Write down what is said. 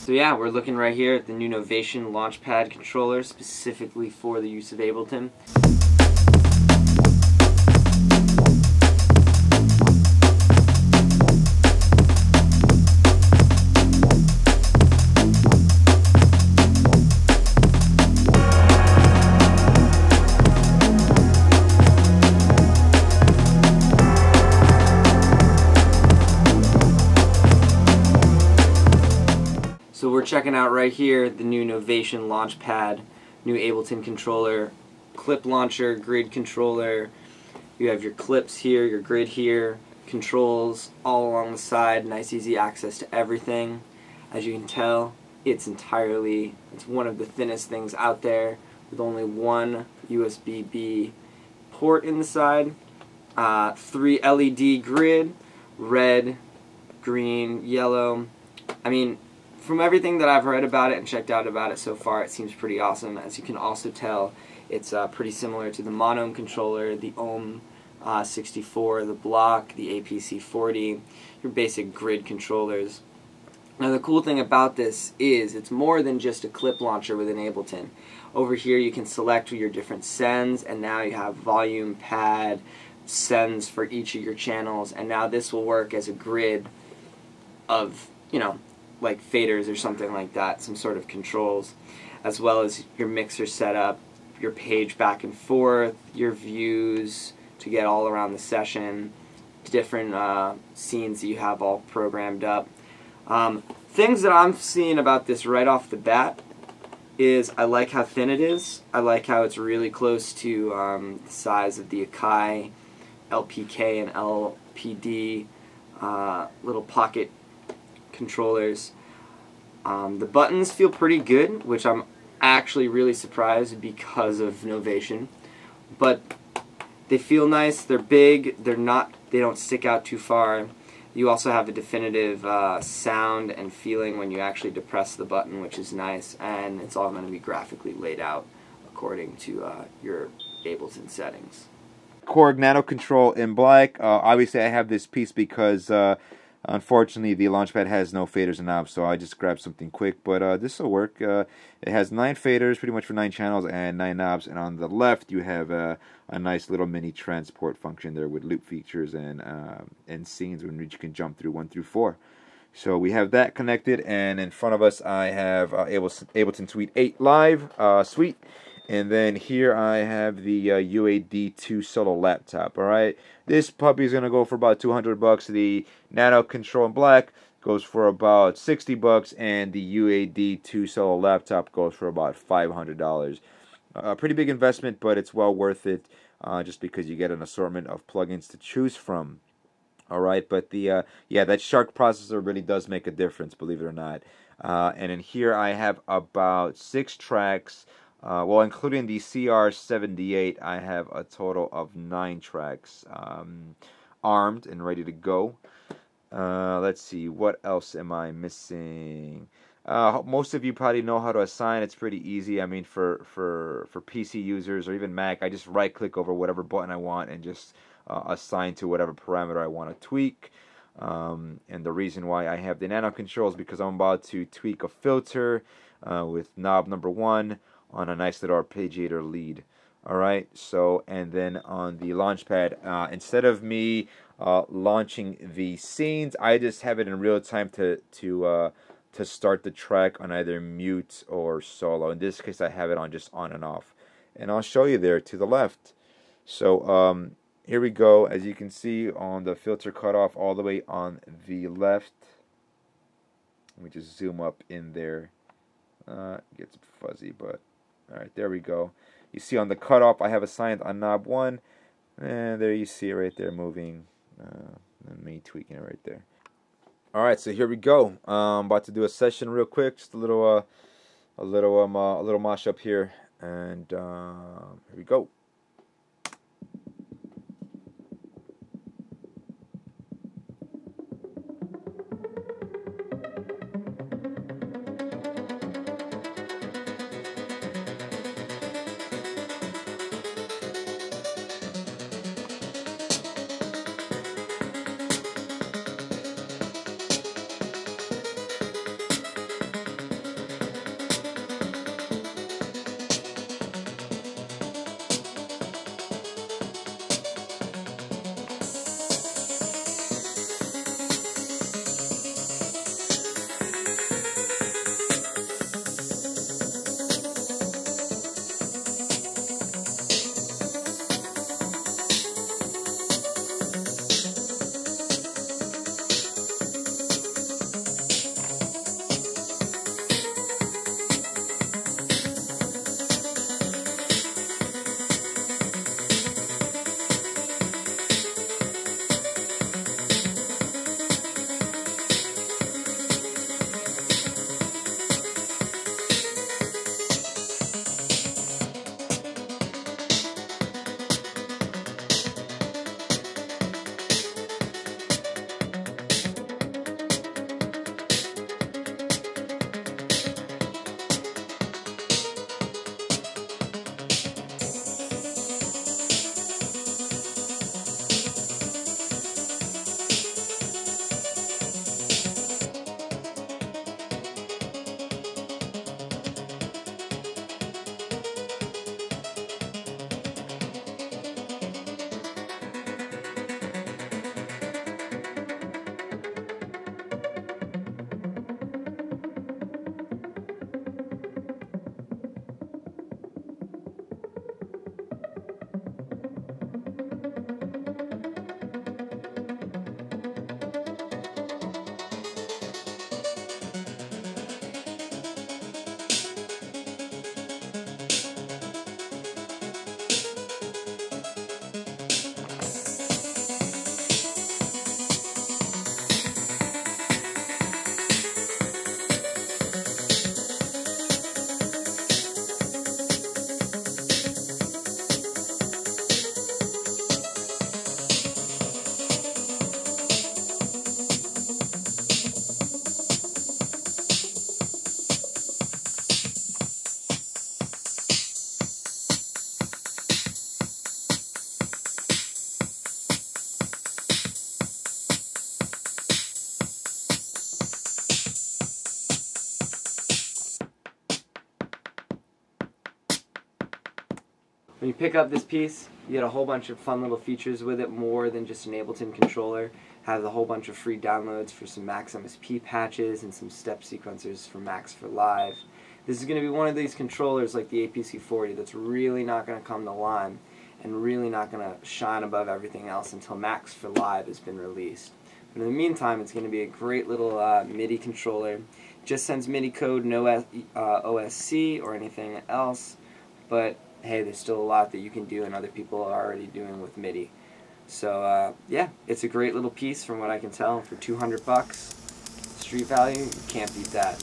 So yeah, we're looking right here at the new Novation Launchpad controller specifically for the use of Ableton. So we're checking out right here the new Novation Launchpad, new Ableton controller, clip launcher, grid controller. You have your clips here, your grid here, controls all along the side, nice easy access to everything. As you can tell, it's one of the thinnest things out there with only one USB-B port in the side, 3 LED grid, red, green, yellow. I mean, from everything that I've read about it and checked out about it so far, it seems pretty awesome. As you can also tell, it's pretty similar to the Mono controller, the Ohm 64, the Block, the APC 40, your basic grid controllers. Now the cool thing about this is it's more than just a clip launcher within Ableton. Over here you can select your different sends, and now you have volume, pad, sends for each of your channels, and now this will work as a grid of, you know, like faders or something like that, some sort of controls, as well as your mixer setup, your page back and forth, your views to get all around the session, different scenes that you have all programmed up. Things that I'm seeing about this right off the bat is I like how thin it is. I like how it's really close to the size of the Akai LPK and LPD little pocket controllers. The buttons feel pretty good, which I'm actually really surprised because of Novation, but they feel nice. They're big. They don't stick out too far. You also have a definitive sound and feeling when you actually depress the button, which is nice, and it's all going to be graphically laid out according to your Ableton settings. Korg Nano Control in black. Obviously I have this piece because unfortunately the Launchpad has no faders and knobs, so I just grabbed something quick, but this will work. It has 9 faders pretty much for 9 channels and 9 knobs, and on the left you have a nice little mini transport function there with loop features and scenes in which you can jump through 1 through 4. So we have that connected, and in front of us I have Ableton Suite 8 Live Suite. And then here I have the UAD2 Solo laptop. Alright, this puppy is going to go for about $200. The Nano Control in black goes for about $60, and the UAD2 Solo laptop goes for about $500. A pretty big investment, but it's well worth it just because you get an assortment of plugins to choose from. Alright, but the yeah, that Shark processor really does make a difference, believe it or not. And in here I have about 6 tracks. Well, including the CR78, I have a total of 9 tracks armed and ready to go. Let's see, what else am I missing? Most of you probably know how to assign. It's pretty easy. I mean, for PC users or even Mac, I just right-click over whatever button I want and just assign to whatever parameter I want to tweak. And the reason why I have the Nano Control is because I'm about to tweak a filter with knob number 1 on a nice little arpeggiator lead. Alright, so, and then on the Launchpad, instead of me launching the scenes, I just have it in real time to start the track on either mute or solo. In this case, I have it on just on and off. And I'll show you there to the left. So, here we go. As you can see on the filter cutoff all the way on the left. Let me just zoom up in there. Gets fuzzy, but alright, there we go. You see on the cutoff I have assigned on knob 1, and there you see it right there moving, and me tweaking it right there. Alright, so here we go. I'm about to do a session real quick, just a little mosh up here, and here we go. When you pick up this piece, you get a whole bunch of fun little features with it, more than just an Ableton controller. Have a whole bunch of free downloads for some Max MSP patches and some step sequencers for Max for Live. This is going to be one of these controllers like the APC40 that's really not going to come to Lime and really not going to shine above everything else until Max for Live has been released. But in the meantime, it's going to be a great little MIDI controller. Just sends MIDI code, no OSC or anything else, but hey, there's still a lot that you can do and other people are already doing with MIDI. So yeah, it's a great little piece from what I can tell for $200. Street value, you can't beat that.